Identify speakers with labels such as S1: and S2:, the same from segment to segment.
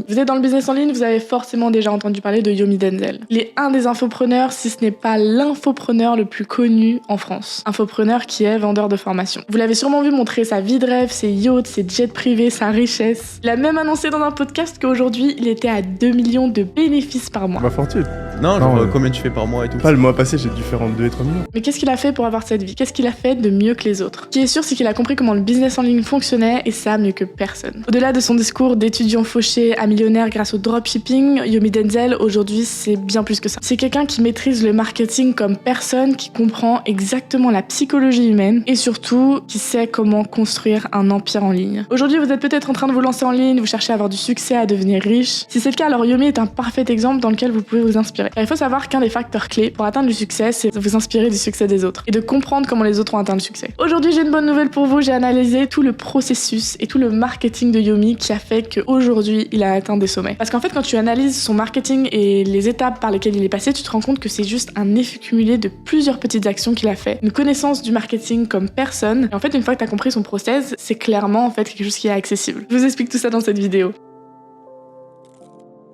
S1: Vous êtes dans le business en ligne, vous avez forcément déjà entendu parler de Yomi Denzel. Il est un des infopreneurs, si ce n'est pas l'infopreneur le plus connu en France. Infopreneur qui est vendeur de formation. Vous l'avez sûrement vu montrer sa vie de rêve, ses yachts, ses jets privés, sa richesse. Il a même annoncé dans un podcast qu'aujourd'hui, il était à 2 millions de bénéfices par mois.
S2: Ma fortune.
S3: Non, genre combien tu fais par mois et tout.
S2: Pas le mois passé, j'ai dû faire entre 2 et 3 millions.
S1: Mais qu'est-ce qu'il a fait pour avoir cette vie? Qu'est-ce qu'il a fait de mieux que les autres? Ce qui est sûr, c'est qu'il a compris comment le business en ligne fonctionnait, et ça mieux que personne. Au-delà de son discours d'étudiant fauché à millionnaire grâce au dropshipping, Yomi Denzel, aujourd'hui, c'est bien plus que ça. C'est quelqu'un qui maîtrise le marketing comme personne, qui comprend exactement la psychologie humaine, et surtout, qui sait comment construire un empire en ligne. Aujourd'hui, vous êtes peut-être en train de vous lancer en ligne, vous cherchez à avoir du succès, à devenir riche. Si c'est le cas, alors Yomi est un parfait exemple dans lequel vous pouvez vous inspirer. Alors, il faut savoir qu'un des facteurs clés pour atteindre le succès, c'est de vous inspirer du succès des autres, et de comprendre comment les autres ont atteint le succès. Aujourd'hui, j'ai une bonne nouvelle pour vous, j'ai analysé tout le processus et tout le marketing de Yomi qui a fait qu'aujourd'hui, il a atteint des sommets. Parce qu'en fait, quand tu analyses son marketing et les étapes par lesquelles il est passé, tu te rends compte que c'est juste un effet cumulé de plusieurs petites actions qu'il a fait, une connaissance du marketing comme personne. Et en fait, une fois que tu as compris son process, c'est clairement en fait quelque chose qui est accessible. Je vous explique tout ça dans cette vidéo.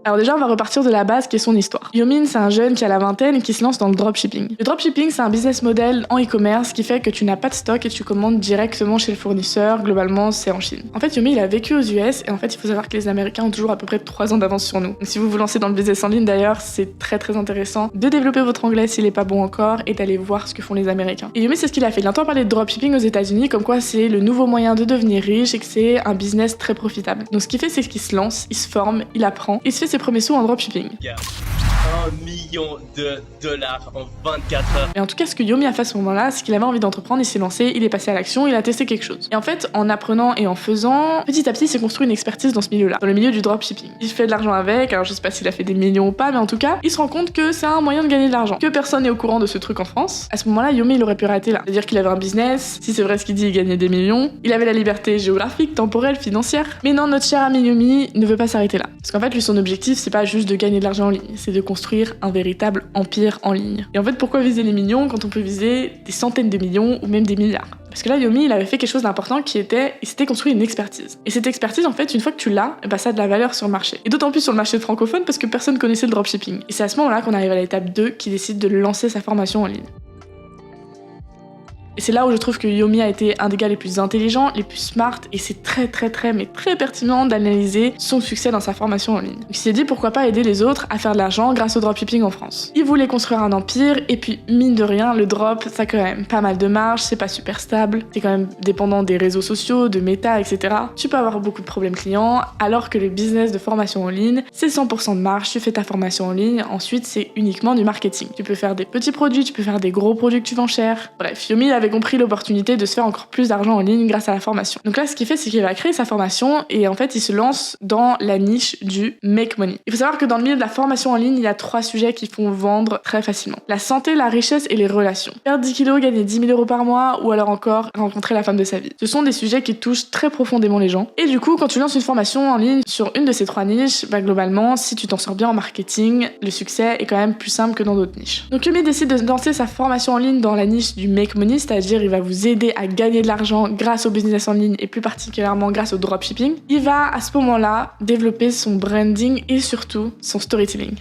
S1: Alors déjà, on va repartir de la base qui est son histoire. Yomi, c'est un jeune qui a la vingtaine et qui se lance dans le dropshipping. Le dropshipping, c'est un business model en e-commerce qui fait que tu n'as pas de stock et tu commandes directement chez le fournisseur. Globalement, c'est en Chine. En fait, Yomi, il a vécu aux US et en fait, il faut savoir que les Américains ont toujours à peu près 3 ans d'avance sur nous. Donc si vous vous lancez dans le business en ligne d'ailleurs, c'est très très intéressant de développer votre anglais s'il est pas bon encore et d'aller voir ce que font les Américains. Et Yomi, c'est ce qu'il a fait. Il entend parler de dropshipping aux États-Unis comme quoi c'est le nouveau moyen de devenir riche et que c'est un business très profitable. Donc ce qu'il fait, c'est qu'il se lance, il se forme, il apprend, il se fait ses premiers sous en dropshipping.
S4: 1 million de dollars en 24 heures.
S1: Et en tout cas, ce que Yomi a fait à ce moment-là, c'est qu'il avait envie d'entreprendre, il s'est lancé, il est passé à l'action, il a testé quelque chose. Et en fait, en apprenant et en faisant, petit à petit, il s'est construit une expertise dans ce milieu-là, dans le milieu du dropshipping. Il fait de l'argent avec, alors je sais pas s'il a fait des millions ou pas, mais en tout cas, il se rend compte que c'est un moyen de gagner de l'argent, que personne n'est au courant de ce truc en France. À ce moment-là, Yomi, il aurait pu arrêter là. C'est-à-dire qu'il avait un business, si c'est vrai ce qu'il dit, il gagnait des millions, il avait la liberté géographique, temporelle, financière. Mais non, notre cher ami Yomi ne veut pas s'arrêter là. Parce qu'en fait, lui, son objectif, c'est pas juste de gagner de l'argent en ligne, c'est de construire un véritable empire en ligne. Et en fait, pourquoi viser les millions quand on peut viser des centaines de millions ou même des milliards? Parce que là, Yomi, il avait fait quelque chose d'important il s'était construit une expertise. Et cette expertise, en fait, une fois que tu l'as, bah, ça a de la valeur sur le marché. Et d'autant plus sur le marché francophone parce que personne connaissait le dropshipping. Et c'est à ce moment-là qu'on arrive à l'étape 2 qui décide de lancer sa formation en ligne. Et c'est là où je trouve que Yomi a été un des gars les plus intelligents, les plus smart, et c'est très pertinent d'analyser son succès dans sa formation en ligne. Donc il s'est dit pourquoi pas aider les autres à faire de l'argent grâce au dropshipping en France. Il voulait construire un empire, et puis mine de rien, le drop, ça a quand même pas mal de marge, c'est pas super stable, c'est quand même dépendant des réseaux sociaux, de méta, etc. Tu peux avoir beaucoup de problèmes clients, alors que le business de formation en ligne, c'est 100% de marge, tu fais ta formation en ligne, ensuite c'est uniquement du marketing. Tu peux faire des petits produits, tu peux faire des gros produits que tu vends cher. Bref, Yomi avait compris l'opportunité de se faire encore plus d'argent en ligne grâce à la formation. Donc là, ce qu'il fait, c'est qu'il va créer sa formation et en fait, il se lance dans la niche du make money. Il faut savoir que dans le milieu de la formation en ligne, il y a 3 sujets qui font vendre très facilement. La santé, la richesse et les relations. Perdre 10 kilos, gagner 10 000 euros par mois ou alors encore rencontrer la femme de sa vie. Ce sont des sujets qui touchent très profondément les gens. Et du coup, quand tu lances une formation en ligne sur une de ces 3 niches, bah globalement, si tu t'en sors bien en marketing, le succès est quand même plus simple que dans d'autres niches. Donc Yomi décide de lancer sa formation en ligne dans la niche du make money, c'est-à-dire il va vous aider à gagner de l'argent grâce au business en ligne et plus particulièrement grâce au dropshipping. Il va à ce moment-là développer son branding et surtout son storytelling.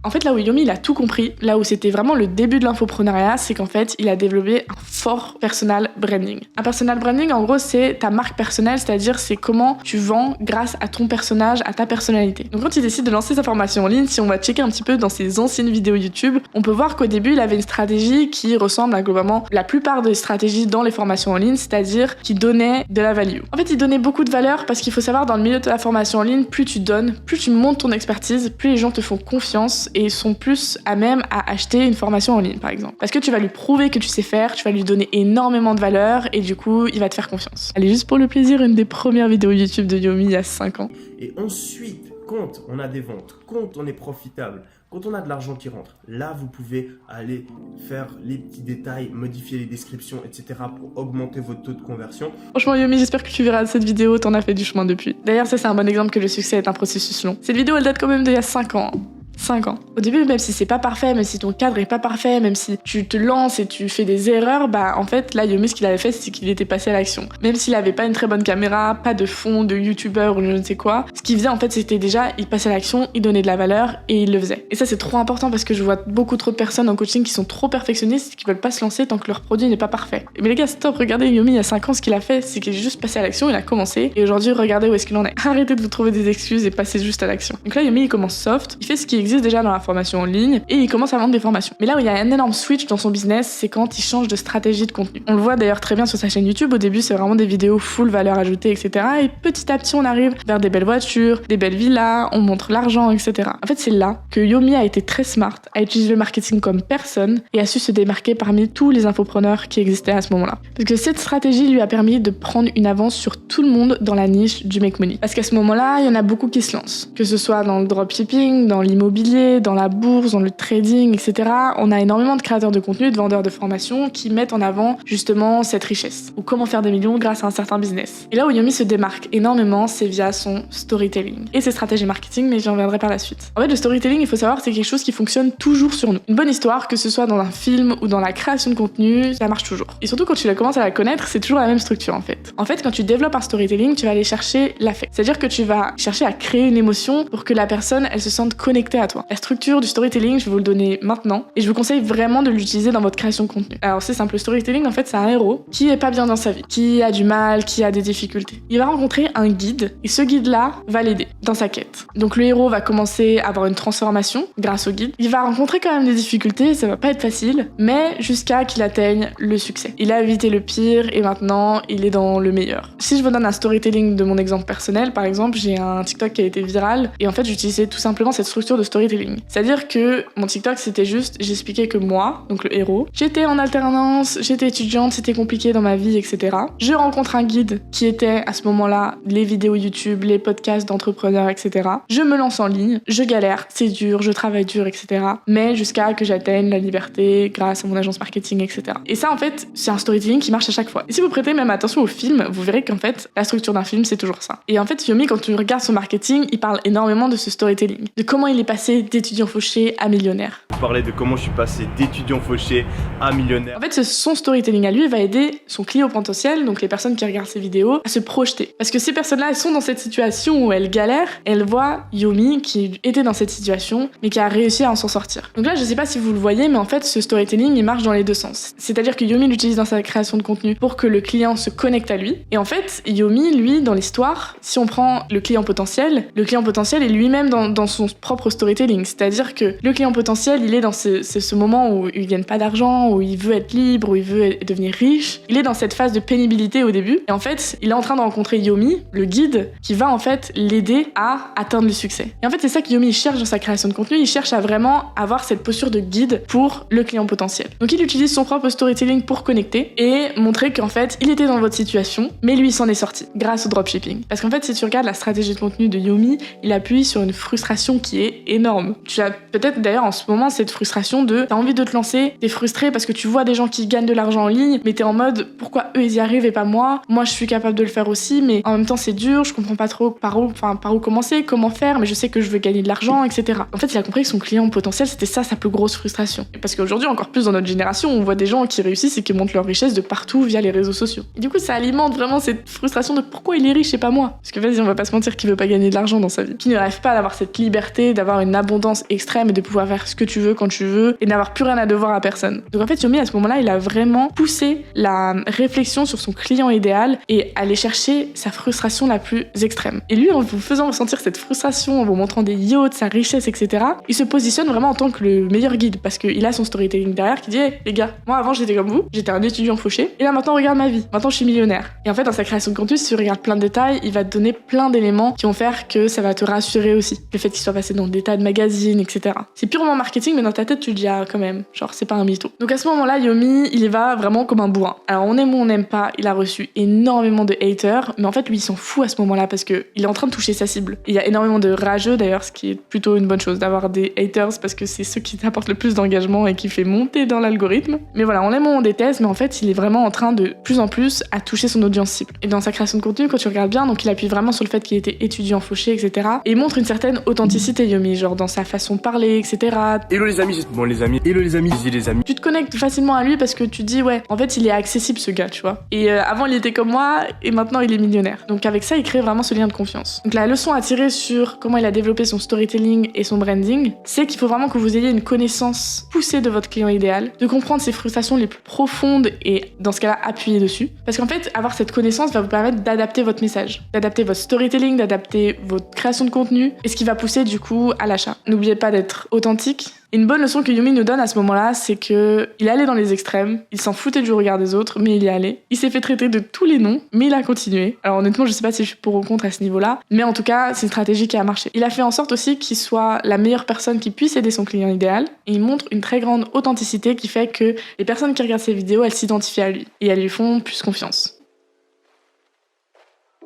S1: En fait, là où Yomi il a tout compris, là où c'était vraiment le début de l'infopreneuriat, c'est qu'en fait, il a développé un fort personal branding. Un personal branding, en gros, c'est ta marque personnelle, c'est-à-dire c'est comment tu vends grâce à ton personnage, à ta personnalité. Donc quand il décide de lancer sa formation en ligne, si on va checker un petit peu dans ses anciennes vidéos YouTube, on peut voir qu'au début, il avait une stratégie qui ressemble à globalement la plupart des stratégies dans les formations en ligne, c'est-à-dire qui donnait de la value. En fait, il donnait beaucoup de valeur parce qu'il faut savoir, dans le milieu de la formation en ligne, plus tu donnes, plus tu montes ton expertise, plus les gens te font confiance et sont plus à même à acheter une formation en ligne, par exemple. Parce que tu vas lui prouver que tu sais faire, tu vas lui donner énormément de valeur et du coup, il va te faire confiance. Allez, juste pour le plaisir, une des premières vidéos YouTube de Yomi il y a 5 ans.
S2: Et ensuite, quand on a des ventes, quand on est profitable, quand on a de l'argent qui rentre, là, vous pouvez aller faire les petits détails, modifier les descriptions, etc. pour augmenter votre taux de conversion.
S1: Franchement, Yomi, j'espère que tu verras cette vidéo, t'en as fait du chemin depuis. D'ailleurs, ça, c'est un bon exemple que le succès est un processus long. Cette vidéo, elle date quand même d'il y a 5 ans. 5 ans. Au début, même si c'est pas parfait, même si ton cadre est pas parfait, même si tu te lances et tu fais des erreurs, en fait, là, Yomi, ce qu'il avait fait, c'est qu'il était passé à l'action. Même s'il avait pas une très bonne caméra, pas de fond de youtubeur ou je ne sais quoi, ce qu'il faisait, en fait, c'était déjà, il passait à l'action, il donnait de la valeur et il le faisait. Et ça, c'est trop important parce que je vois beaucoup trop de personnes en coaching qui sont trop perfectionnistes, qui veulent pas se lancer tant que leur produit n'est pas parfait. Mais les gars, stop, regardez Yomi, il y a 5 ans, ce qu'il a fait, c'est qu'il est juste passé à l'action, il a commencé, et aujourd'hui, regardez où est-ce qu'il en est. Arrêtez de vous trouver des excuses et passez juste à l'action. Donc là, Yomi, il commence soft, il fait ce qui existe déjà dans la formation en ligne, et il commence à vendre des formations. Mais là où il y a un énorme switch dans son business, c'est quand il change de stratégie de contenu. On le voit d'ailleurs très bien sur sa chaîne YouTube, au début, c'est vraiment des vidéos full valeur ajoutée, etc. Et petit à petit, on arrive vers des belles voitures, des belles villas, on montre l'argent, etc. En fait, c'est là que Yomi a été très smart, a utilisé le marketing comme personne, et a su se démarquer parmi tous les infopreneurs qui existaient à ce moment-là. Parce que cette stratégie lui a permis de prendre une avance sur tout le monde dans la niche du make money. Parce qu'à ce moment-là, il y en a beaucoup qui se lancent. Que ce soit dans le dropshipping, dans l'immobilier, dans la bourse, dans le trading, etc. On a énormément de créateurs de contenu, de vendeurs de formation qui mettent en avant justement cette richesse. Ou comment faire des millions grâce à un certain business. Et là où Yomi se démarque énormément, c'est via son storytelling. Et ses stratégies marketing, mais j'y reviendrai par la suite. En fait, le storytelling, il faut savoir, c'est quelque chose qui fonctionne toujours sur nous. Une bonne histoire, que ce soit dans un film ou dans la création de contenu, ça marche toujours. Et surtout quand tu commences à la connaître, c'est toujours la même structure en fait. En fait, quand tu développes un storytelling, tu vas aller chercher l'affect. C'est-à-dire que tu vas chercher à créer une émotion pour que la personne, elle se sente connectée à toi. La structure du storytelling, je vais vous le donner maintenant et je vous conseille vraiment de l'utiliser dans votre création de contenu. Alors c'est simple, le storytelling en fait, c'est un héros qui est pas bien dans sa vie, qui a du mal, qui a des difficultés. Il va rencontrer un guide et ce guide-là va l'aider dans sa quête. Donc le héros va commencer à avoir une transformation grâce au guide. Il va rencontrer quand même des difficultés, ça va pas être facile, mais jusqu'à qu'il atteigne le succès. Il a évité le pire et maintenant il est dans le meilleur. Si je vous donne un storytelling de mon exemple personnel, par exemple, j'ai un TikTok qui a été viral et en fait j'utilisais tout simplement cette structure de storytelling. C'est-à-dire que mon TikTok c'était juste, j'expliquais que moi, donc le héros, j'étais en alternance, j'étais étudiante, c'était compliqué dans ma vie, etc. Je rencontre un guide qui était à ce moment-là les vidéos YouTube, les podcasts d'entrepreneurs, etc. Je me lance en ligne, je galère, c'est dur, je travaille dur, etc. Mais jusqu'à que j'atteigne la liberté grâce à mon agence marketing, etc. Et ça en fait, c'est un storytelling qui marche à chaque fois. Et si vous prêtez même attention au film, vous verrez qu'en fait, la structure d'un film, c'est toujours ça. Et en fait, Yomi, quand tu regardes son marketing, il parle énormément de ce storytelling, de comment il est passé d'étudiant fauché à millionnaire.
S2: Vous parlez de comment je suis passé d'étudiant fauché à millionnaire.
S1: En fait, son storytelling à lui va aider son client potentiel, donc les personnes qui regardent ses vidéos, à se projeter. Parce que ces personnes-là, elles sont dans cette situation où elles galèrent, elles voient Yomi qui était dans cette situation, mais qui a réussi à en s'en sortir. Donc là, je sais pas si vous le voyez, mais en fait, ce storytelling, il marche dans les deux sens. C'est-à-dire que Yomi l'utilise dans sa création de contenu pour que le client se connecte à lui. Et en fait, Yomi, lui, dans l'histoire, si on prend le client potentiel est lui-même dans son propre storytelling. C'est-à-dire que le client potentiel, il est dans ce moment où il gagne pas d'argent, où il veut être libre, où il veut devenir riche. Il est dans cette phase de pénibilité au début. Et en fait, il est en train de rencontrer Yomi, le guide, qui va en fait l'aider à atteindre le succès. Et en fait, c'est ça que Yomi cherche dans sa création de contenu. Il cherche à vraiment avoir cette posture de guide pour le client potentiel. Donc il utilise son propre storytelling pour connecter et montrer qu'en fait, il était dans votre situation, mais lui, il s'en est sorti grâce au dropshipping. Parce qu'en fait, si tu regardes la stratégie de contenu de Yomi, il appuie sur une frustration qui est énorme. Tu as peut-être d'ailleurs en ce moment cette frustration de t'as envie de te lancer, t'es frustré parce que tu vois des gens qui gagnent de l'argent en ligne, mais t'es en mode pourquoi eux ils y arrivent et pas moi? Moi je suis capable de le faire aussi, mais en même temps c'est dur, je comprends pas trop par où commencer, comment faire, mais je sais que je veux gagner de l'argent, etc. En fait, il a compris que son client potentiel c'était ça sa plus grosse frustration. Et parce qu'aujourd'hui, encore plus dans notre génération, on voit des gens qui réussissent et qui montrent leur richesse de partout via les réseaux sociaux. Et du coup, ça alimente vraiment cette frustration de pourquoi il est riche et pas moi. Parce que vas-y, on va pas se mentir qu'il veut pas gagner de l'argent dans sa vie. Qui ne rêve pas d'avoir cette liberté, d'avoir une abondance extrême et de pouvoir faire ce que tu veux quand tu veux et n'avoir plus rien à devoir à personne. Donc en fait, Yomi, à ce moment-là, il a vraiment poussé la réflexion sur son client idéal et aller chercher sa frustration la plus extrême. Et lui, en vous faisant ressentir cette frustration, en vous montrant des yachts, sa richesse, etc., il se positionne vraiment en tant que le meilleur guide parce qu'il a son storytelling derrière qui dit hey, les gars, moi avant j'étais comme vous, j'étais un étudiant fauché et là maintenant regarde ma vie, maintenant je suis millionnaire. Et en fait, dans sa création de contenu, si tu regardes plein de détails, il va te donner plein d'éléments qui vont faire que ça va te rassurer aussi. Le fait qu'il soit passé dans des tas de magazines, etc. C'est purement marketing, mais dans ta tête, tu te dis ah quand même, genre c'est pas un mytho. Donc à ce moment-là, Yomi, il y va vraiment comme un bourrin. Alors on aime ou on n'aime pas, il a reçu énormément de haters, mais en fait lui il s'en fout à ce moment-là parce que il est en train de toucher sa cible. Il y a énormément de rageux d'ailleurs, ce qui est plutôt une bonne chose d'avoir des haters parce que c'est ceux qui t'apportent le plus d'engagement et qui fait monter dans l'algorithme. Mais voilà, on aime ou on déteste, mais en fait il est vraiment en train de plus en plus à toucher son audience cible. Et dans sa création de contenu, quand tu regardes bien, donc il appuie vraiment sur le fait qu'il était étudiant fauché, etc. Et il montre une certaine authenticité Yomi, genre genre dans sa façon de parler, etc.
S5: Hello les amis, bon les amis, hello les amis, les amis.
S1: Tu te connectes facilement à lui parce que tu te dis ouais, en fait il est accessible ce gars, tu vois. Et avant il était comme moi et maintenant il est millionnaire. Donc avec ça il crée vraiment ce lien de confiance. Donc la leçon à tirer sur comment il a développé son storytelling et son branding, c'est qu'il faut vraiment que vous ayez une connaissance poussée de votre client idéal, de comprendre ses frustrations les plus profondes et dans ce cas-là appuyer dessus. Parce qu'en fait avoir cette connaissance va vous permettre d'adapter votre message, d'adapter votre storytelling, d'adapter votre création de contenu et ce qui va pousser du coup à l'achat. N'oubliez pas d'être authentique. Une bonne leçon que Yomi nous donne à ce moment-là, c'est que il allait dans les extrêmes, il s'en foutait du regard des autres, mais il y allait. Il s'est fait traiter de tous les noms, mais il a continué. Alors honnêtement, je sais pas si je suis pour ou contre à ce niveau-là, mais en tout cas, c'est une stratégie qui a marché. Il a fait en sorte aussi qu'il soit la meilleure personne qui puisse aider son client idéal, et il montre une très grande authenticité qui fait que les personnes qui regardent ses vidéos, elles s'identifient à lui, et elles lui font plus confiance.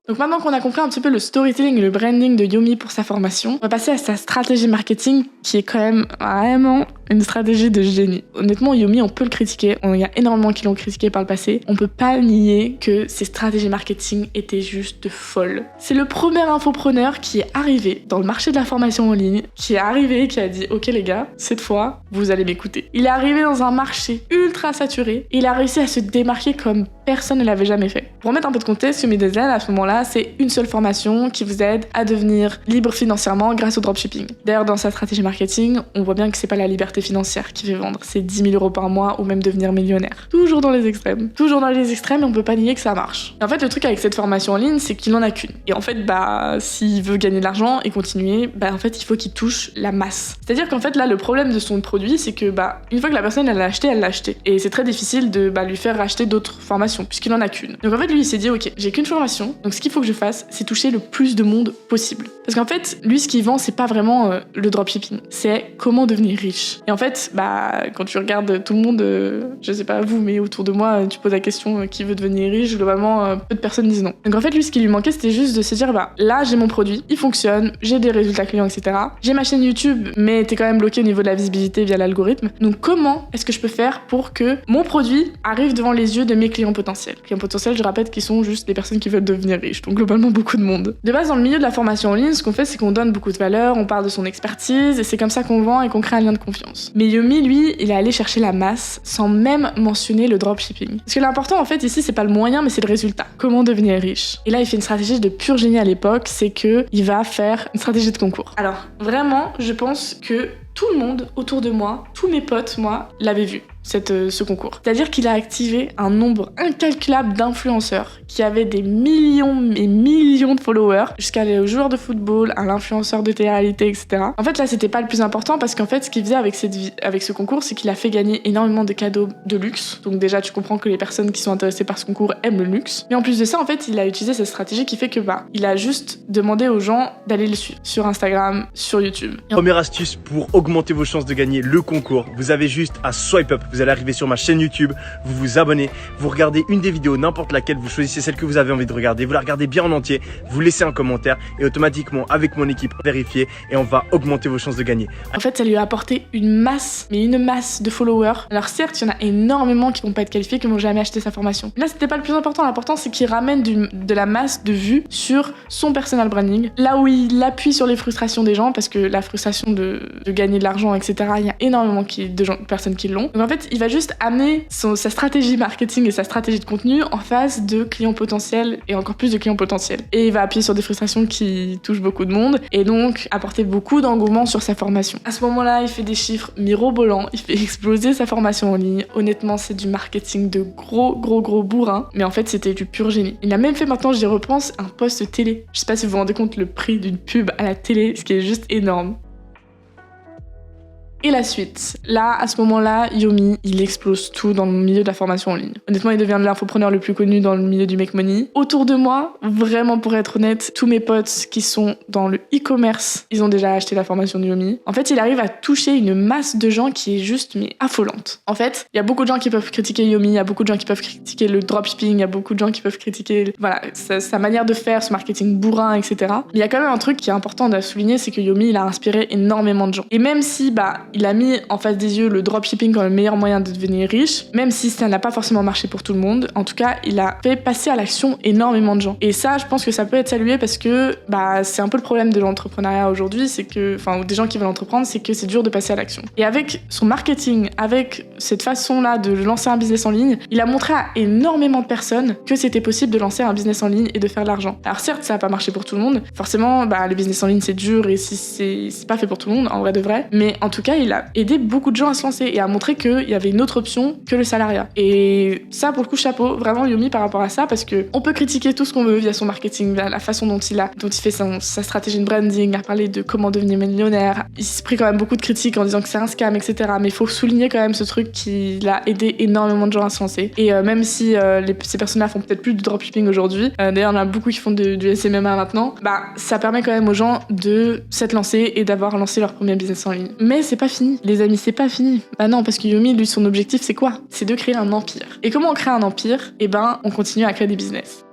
S1: Donc maintenant qu'on a compris un petit peu le storytelling et le branding de Yomi pour sa formation, on va passer à sa stratégie marketing qui est quand même vraiment une stratégie de génie. Honnêtement, Yomi, on peut le critiquer. Il y a énormément qui l'ont critiqué par le passé. On peut pas nier que ses stratégies marketing étaient juste folles. C'est le premier infopreneur qui est arrivé dans le marché de la formation en ligne, qui est arrivé et qui a dit « Ok les gars, cette fois, vous allez m'écouter ». Il est arrivé dans un marché ultra saturé et il a réussi à se démarquer comme personne ne l'avait jamais fait. Pour remettre un peu de contexte, Yomi Design, à ce moment-là, c'est une seule formation qui vous aide à devenir libre financièrement grâce au dropshipping. D'ailleurs, dans sa stratégie marketing, on voit bien que c'est pas la liberté financière qui fait vendre, c'est 10 000 € par mois ou même devenir millionnaire. Toujours dans les extrêmes. Toujours dans les extrêmes et on peut pas nier que ça marche. Et en fait, le truc avec cette formation en ligne, c'est qu'il en a qu'une. Et en fait, s'il veut gagner de l'argent et continuer, en fait, il faut qu'il touche la masse. C'est-à-dire qu'en fait, là, le problème de son produit, c'est que, une fois que la personne, elle l'a acheté. Et c'est très difficile de, lui faire racheter d'autres formations, puisqu'il en a qu'une. Donc en fait, lui, il s'est dit, ok, j'ai qu'une formation, donc ce qu'il faut que je fasse, c'est toucher le plus de monde possible. Parce qu'en fait, lui, ce qu'il vend, c'est pas vraiment le dropshipping, c'est comment devenir riche. Et en fait, quand tu regardes tout le monde, je sais pas vous, mais autour de moi, tu poses la question qui veut devenir riche, globalement, peu de personnes disent non. Donc en fait, lui, ce qui lui manquait, c'était juste de se dire, là, j'ai mon produit, il fonctionne, j'ai des résultats clients, etc. J'ai ma chaîne YouTube, mais t'es quand même bloqué au niveau de la visibilité via l'algorithme. Donc comment est-ce que je peux faire pour que mon produit arrive devant les yeux de mes clients potentiels? Clients potentiels, je répète, qui sont juste des personnes qui veulent devenir riches, donc globalement beaucoup de monde. De base, dans le milieu de la formation en ligne, ce qu'on fait, c'est qu'on donne beaucoup de valeur, on parle de son expertise, et c'est comme ça qu'on vend et qu'on crée un lien de confiance. Mais Yomi, lui, il est allé chercher la masse sans même mentionner le dropshipping. Parce que l'important, en fait, ici, c'est pas le moyen, mais c'est le résultat. Comment devenir riche? Et là, il fait une stratégie de pur génie à l'époque, c'est que il va faire une stratégie de concours. Alors, vraiment, je pense que tout le monde autour de moi, tous mes potes, moi, l'avaient vu. Ce concours. C'est-à-dire qu'il a activé un nombre incalculable d'influenceurs qui avaient des millions et millions de followers, jusqu'à les joueurs de football, à l'influenceur de télé-réalité, etc. En fait, là, c'était pas le plus important parce qu'en fait, ce qu'il faisait avec ce concours, c'est qu'il a fait gagner énormément de cadeaux de luxe. Donc déjà, tu comprends que les personnes qui sont intéressées par ce concours aiment le luxe. Mais en plus de ça, en fait, il a utilisé cette stratégie qui fait que, il a juste demandé aux gens d'aller le suivre sur Instagram, sur YouTube.
S5: Première astuce pour augmenter vos chances de gagner le concours, vous avez juste à swipe up. Vous allez arriver sur ma chaîne YouTube, vous vous abonnez, vous regardez une des vidéos, n'importe laquelle, vous choisissez celle que vous avez envie de regarder, vous la regardez bien en entier, vous laissez un commentaire et automatiquement avec mon équipe vérifier et on va augmenter vos chances de gagner.
S1: En fait, ça lui a apporté une masse de followers. Alors certes, il y en a énormément qui vont pas être qualifiés, qui vont jamais acheter sa formation. Là, c'était pas le plus important. L'important, c'est qu'il ramène de la masse de vues sur son personal branding. Là où il appuie sur les frustrations des gens, parce que la frustration de gagner de l'argent, etc., il y a énormément de personnes qui l'ont. Donc en fait, il va juste amener sa stratégie marketing et sa stratégie de contenu en face de clients potentiels et encore plus de clients potentiels. Et il va appuyer sur des frustrations qui touchent beaucoup de monde et donc apporter beaucoup d'engouement sur sa formation. À ce moment-là, il fait des chiffres mirobolants, il fait exploser sa formation en ligne. Honnêtement, c'est du marketing de gros bourrin, mais en fait, c'était du pur génie. Il a même fait, maintenant j'y repense, un post télé. Je sais pas si vous vous rendez compte le prix d'une pub à la télé, ce qui est juste énorme. Et la suite. Là, à ce moment-là, Yomi, il explose tout dans le milieu de la formation en ligne. Honnêtement, il devient l'infopreneur le plus connu dans le milieu du make money. Autour de moi, vraiment pour être honnête, tous mes potes qui sont dans le e-commerce, ils ont déjà acheté la formation de Yomi. En fait, il arrive à toucher une masse de gens qui est juste, affolante. En fait, il y a beaucoup de gens qui peuvent critiquer Yomi, il y a beaucoup de gens qui peuvent critiquer le dropshipping, il y a beaucoup de gens qui peuvent critiquer, sa manière de faire, ce marketing bourrin, etc. Mais il y a quand même un truc qui est important à souligner, c'est que Yomi, il a inspiré énormément de gens. Et même si, il a mis en face des yeux le dropshipping comme le meilleur moyen de devenir riche, même si ça n'a pas forcément marché pour tout le monde. En tout cas, il a fait passer à l'action énormément de gens. Et ça, je pense que ça peut être salué parce que c'est un peu le problème de l'entrepreneuriat aujourd'hui, c'est que, ou des gens qui veulent entreprendre, c'est que c'est dur de passer à l'action. Et avec son marketing, avec cette façon-là de lancer un business en ligne, il a montré à énormément de personnes que c'était possible de lancer un business en ligne et de faire de l'argent. Alors certes, ça n'a pas marché pour tout le monde. Forcément, le business en ligne, c'est dur et c'est pas fait pour tout le monde, en vrai de vrai. Mais en tout cas, il a aidé beaucoup de gens à se lancer et à montrer qu'il y avait une autre option que le salariat. Et ça, pour le coup, chapeau, vraiment Yomi par rapport à ça, parce que on peut critiquer tout ce qu'on veut via son marketing, via la façon dont il fait sa stratégie de branding, à parler de comment devenir millionnaire. Il s'est pris quand même beaucoup de critiques en disant que c'est un scam, etc. Mais il faut souligner quand même ce truc qu'il a aidé énormément de gens à se lancer. Et même si ces personnes-là font peut-être plus de dropshipping aujourd'hui, d'ailleurs, il y en a beaucoup qui font du SMMA maintenant, ça permet quand même aux gens de s'être lancés et d'avoir lancé leur premier business en ligne. Mais c'est pas fini, les amis, c'est pas fini. Non, parce que Yomi, lui, son objectif, c'est quoi? C'est de créer un empire. Et comment on crée un empire? On continue à créer des business.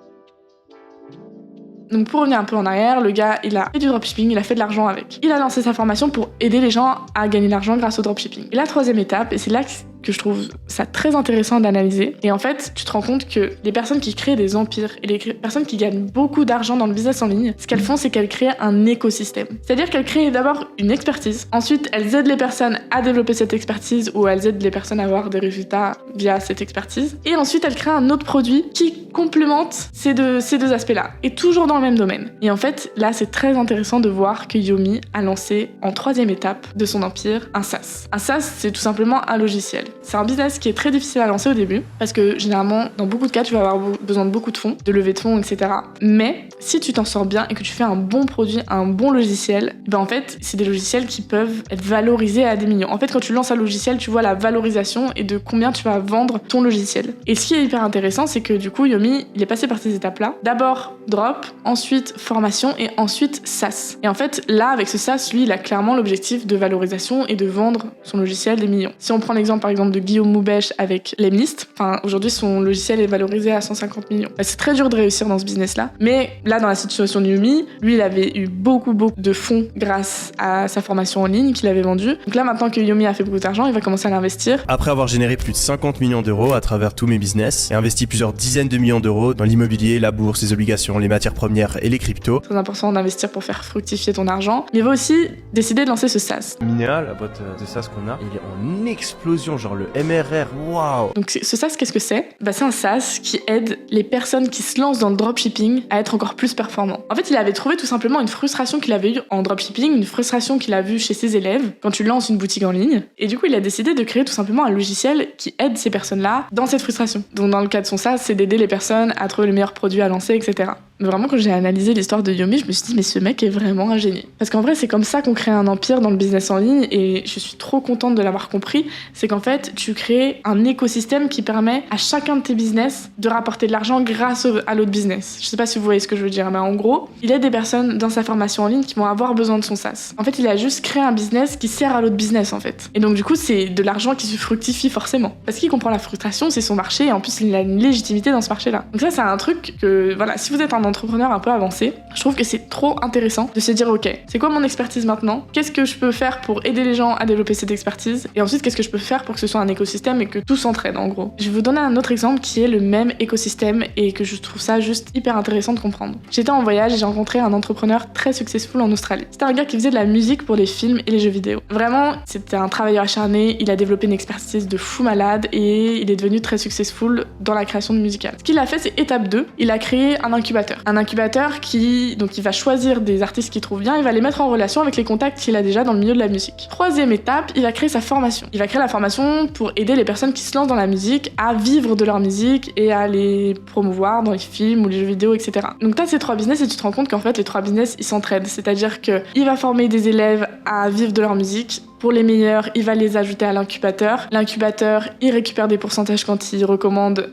S1: Donc pour revenir un peu en arrière, le gars, il a fait du dropshipping, il a fait de l'argent avec. Il a lancé sa formation pour aider les gens à gagner de l'argent grâce au dropshipping. Et la troisième étape, et c'est là que je trouve ça très intéressant d'analyser, et en fait, tu te rends compte que les personnes qui créent des empires et les personnes qui gagnent beaucoup d'argent dans le business en ligne, ce qu'elles font, c'est qu'elles créent un écosystème. C'est-à-dire qu'elles créent d'abord une expertise, ensuite elles aident les personnes à développer cette expertise ou elles aident les personnes à avoir des résultats via cette expertise, et ensuite elles créent un autre produit qui complémente ces deux aspects-là, et toujours dans le même domaine. Et en fait, là, c'est très intéressant de voir que Yomi a lancé en troisième étape de son empire un SaaS. Un SaaS, c'est tout simplement un logiciel. C'est un business qui est très difficile à lancer au début, parce que généralement, dans beaucoup de cas, tu vas avoir besoin de beaucoup de fonds, de levée de fonds, etc. Mais si tu t'en sors bien et que tu fais un bon produit, un bon logiciel, en fait, c'est des logiciels qui peuvent être valorisés à des millions. En fait, quand tu lances un logiciel, tu vois la valorisation et de combien tu vas vendre ton logiciel. Et ce qui est hyper intéressant, c'est que du coup, Yomi, il est passé par ces étapes-là. D'abord, drop, ensuite formation et ensuite SaaS. Et en fait, là, avec ce SaaS, lui, il a clairement l'objectif de valorisation et de vendre son logiciel des millions. Si on prend l'exemple, par exemple, de Guillaume Moubèche avec Lemlist, aujourd'hui, son logiciel est valorisé à 150 millions. C'est très dur de réussir dans ce business-là. Mais là, dans la situation de Yomi, lui, il avait eu beaucoup de fonds grâce à sa formation en ligne qu'il avait vendue. Donc là, maintenant que Yomi a fait beaucoup d'argent, il va commencer à l'investir.
S5: Après avoir généré plus de 50 millions d'euros à travers tous mes business et investi plusieurs dizaines de millions d'euros dans l'immobilier, la bourse, les obligations, les matières premières et les cryptos.
S1: Très important d'investir pour faire fructifier ton argent. Mais il va aussi décider de lancer ce SaaS.
S5: Minéa, la boîte de SaaS qu'on a, il est en explosion, genre le MRR, waouh.
S1: Donc ce SaaS, qu'est-ce que c'est? C'est un SaaS qui aide les personnes qui se lancent dans le dropshipping à être encore plus performants. En fait, il avait trouvé tout simplement une frustration qu'il avait eue en dropshipping, une frustration qu'il a vue chez ses élèves quand tu lances une boutique en ligne. Et du coup, il a décidé de créer tout simplement un logiciel qui aide ces personnes-là dans cette frustration. Donc dans le cas de son SaaS, c'est d'aider les personnes à trouver les meilleurs produits à lancer, etc. Mais vraiment, quand j'ai analysé l'histoire de Yomi, je me suis dit, mais ce mec est vraiment un génie. Parce qu'en vrai, c'est comme ça qu'on crée un empire dans le business en ligne, et je suis trop contente de l'avoir compris. C'est qu'en fait, tu crées un écosystème qui permet à chacun de tes business de rapporter de l'argent grâce à l'autre business. Je sais pas si vous voyez ce que je veux dire, mais en gros, il aide des personnes dans sa formation en ligne qui vont avoir besoin de son SaaS. En fait, il a juste créé un business qui sert à l'autre business, en fait. Et donc, du coup, c'est de l'argent qui se fructifie forcément. Parce qu'il comprend la frustration, c'est son marché, et en plus, il a une légitimité dans ce marché-là. Donc ça, c'est un truc que, voilà, si vous êtes un entrepreneur un peu avancé, je trouve que c'est trop intéressant de se dire, ok, c'est quoi mon expertise maintenant? Qu'est-ce que je peux faire pour aider les gens à développer cette expertise? Et ensuite, qu'est-ce que je peux faire pour que ce soit un écosystème et que tout s'entraide, en gros? Je vais vous donner un autre exemple qui est le même écosystème et que je trouve ça juste hyper intéressant de comprendre. J'étais en voyage et j'ai rencontré un entrepreneur très successful en Australie. C'était un gars qui faisait de la musique pour les films et les jeux vidéo. Vraiment, c'était un travailleur acharné, il a développé une expertise de fou malade et il est devenu très successful dans la création de musicale. Ce qu'il a fait, c'est étape 2, il a créé un incubateur. Un incubateur qui va choisir des artistes qu'il trouve bien, il va les mettre en relation avec les contacts qu'il a déjà dans le milieu de la musique. Troisième étape, il va créer sa formation. Il va créer la formation pour aider les personnes qui se lancent dans la musique à vivre de leur musique et à les promouvoir dans les films ou les jeux vidéo, etc. Donc t'as ces trois business et tu te rends compte qu'en fait les trois business ils s'entraident. C'est-à-dire qu'il va former des élèves à vivre de leur musique. Pour les meilleurs, il va les ajouter à l'incubateur. L'incubateur, il récupère des pourcentages quand il recommande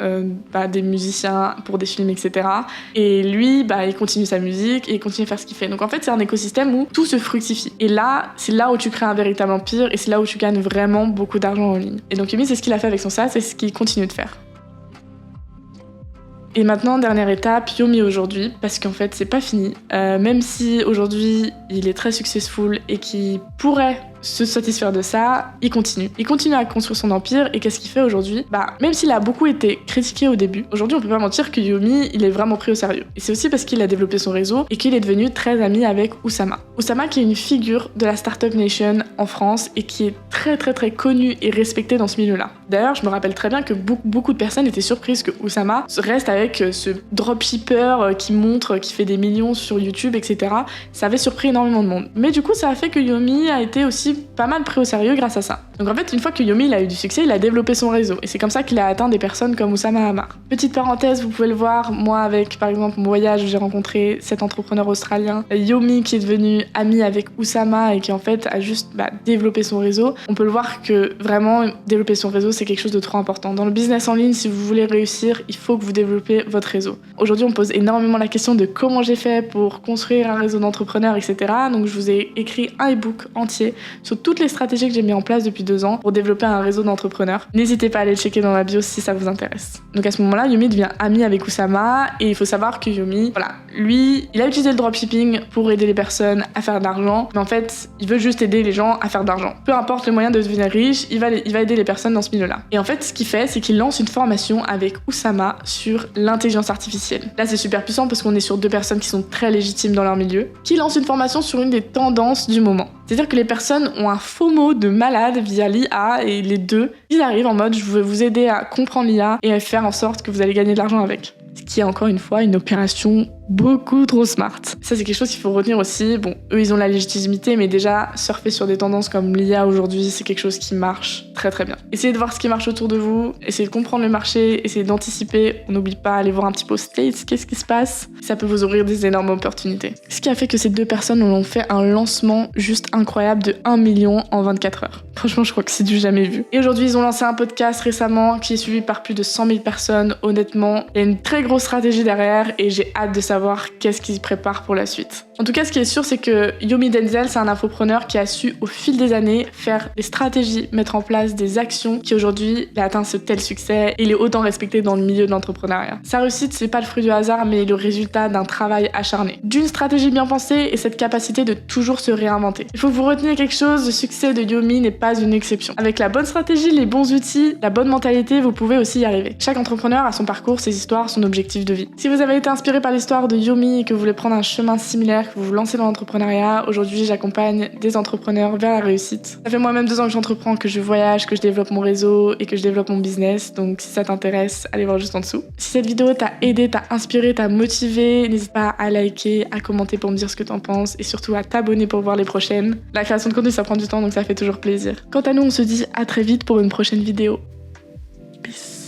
S1: des musiciens pour des films, etc. Et lui, il continue sa musique et il continue à faire ce qu'il fait. Donc en fait, c'est un écosystème où tout se fructifie. Et là, c'est là où tu crées un véritable empire et c'est là où tu gagnes vraiment beaucoup d'argent en ligne. Et donc Yomi, c'est ce qu'il a fait avec son SaaS, c'est ce qu'il continue de faire. Et maintenant, dernière étape, Yomi aujourd'hui, parce qu'en fait, c'est pas fini. Même si aujourd'hui, il est très successful et qu'il pourrait se satisfaire de ça, il continue. Il continue à construire son empire et qu'est-ce qu'il fait aujourd'hui ? Même s'il a beaucoup été critiqué au début, aujourd'hui on peut pas mentir que Yomi, il est vraiment pris au sérieux. Et c'est aussi parce qu'il a développé son réseau et qu'il est devenu très ami avec Oussama. Oussama qui est une figure de la Startup Nation en France et qui est très très très connu et respecté dans ce milieu-là. D'ailleurs, je me rappelle très bien que beaucoup de personnes étaient surprises que Oussama reste avec ce dropshipper qui montre, qui fait des millions sur YouTube, etc. Ça avait surpris énormément de monde. Mais du coup, ça a fait que Yomi a été aussi pas mal pris au sérieux grâce à ça. Donc en fait, une fois que Yomi il a eu du succès, il a développé son réseau. Et c'est comme ça qu'il a atteint des personnes comme Oussama Ammar. Petite parenthèse, vous pouvez le voir, moi avec par exemple mon voyage où j'ai rencontré cet entrepreneur australien, Yomi qui est devenu ami avec Oussama et qui en fait a juste développé son réseau. On peut le voir que vraiment développer son réseau c'est quelque chose de trop important. Dans le business en ligne, si vous voulez réussir, il faut que vous développez votre réseau. Aujourd'hui, on pose énormément la question de comment j'ai fait pour construire un réseau d'entrepreneurs, etc. Donc je vous ai écrit un e-book entier sur toutes les stratégies que j'ai mis en place depuis 2 ans pour développer un réseau d'entrepreneurs. N'hésitez pas à aller le checker dans la bio si ça vous intéresse. Donc à ce moment-là, Yomi devient ami avec Oussama et il faut savoir que Yomi, lui, il a utilisé le dropshipping pour aider les personnes à faire de l'argent, mais en fait, il veut juste aider les gens à faire de l'argent. Peu importe le moyen de devenir riche, il va aider les personnes dans ce milieu-là. Et en fait, ce qu'il fait, c'est qu'il lance une formation avec Oussama sur l'intelligence artificielle. Là, c'est super puissant parce qu'on est sur 2 personnes qui sont très légitimes dans leur milieu, qui lancent une formation sur une des tendances du moment. C'est-à-dire que les personnes ont un FOMO de malade via l'IA et les deux, ils arrivent en mode je vais vous aider à comprendre l'IA et à faire en sorte que vous allez gagner de l'argent avec. Ce qui est encore une fois une opération beaucoup trop smart. Ça, c'est quelque chose qu'il faut retenir aussi. Bon, eux, ils ont la légitimité, mais déjà, surfer sur des tendances comme l'IA aujourd'hui, c'est quelque chose qui marche très très bien. Essayez de voir ce qui marche autour de vous, essayez de comprendre le marché, essayez d'anticiper. On n'oublie pas, aller voir un petit peu aux States, qu'est-ce qui se passe. Ça peut vous ouvrir des énormes opportunités. Ce qui a fait que ces 2 personnes ont fait un lancement juste incroyable de 1 million en 24 heures. Franchement, je crois que c'est du jamais vu. Et aujourd'hui, ils ont lancé un podcast récemment qui est suivi par plus de 100 000 personnes. Honnêtement, il y a une très grosse stratégie derrière et j'ai hâte de savoir qu'est-ce qu'ils préparent pour la suite. En tout cas, ce qui est sûr, c'est que Yomi Denzel, c'est un infopreneur qui a su, au fil des années, faire des stratégies, mettre en place des actions qui aujourd'hui a atteint ce tel succès et il est autant respecté dans le milieu de l'entrepreneuriat. Sa réussite, c'est pas le fruit du hasard, mais le résultat d'un travail acharné, d'une stratégie bien pensée et cette capacité de toujours se réinventer. Il faut que vous reteniez quelque chose, le succès de Yomi n'est pas une exception. Avec la bonne stratégie, les bons outils, la bonne mentalité, vous pouvez aussi y arriver. Chaque entrepreneur a son parcours, ses histoires, son objectif de vie. Si vous avez été inspiré par l'histoire de Yomi et que vous voulez prendre un chemin similaire, que vous vous lancez dans l'entrepreneuriat, aujourd'hui j'accompagne des entrepreneurs vers la réussite. Ça fait moi-même 2 ans que j'entreprends, que je voyage, que je développe mon réseau et que je développe mon business, donc si ça t'intéresse, allez voir juste en dessous. Si cette vidéo t'a aidé, t'a inspiré, t'a motivé, n'hésite pas à liker, à commenter pour me dire ce que t'en penses et surtout à t'abonner pour voir les prochaines. La création de contenu ça prend du temps donc ça fait toujours plaisir. Quant à nous, on se dit à très vite pour une prochaine vidéo. Peace.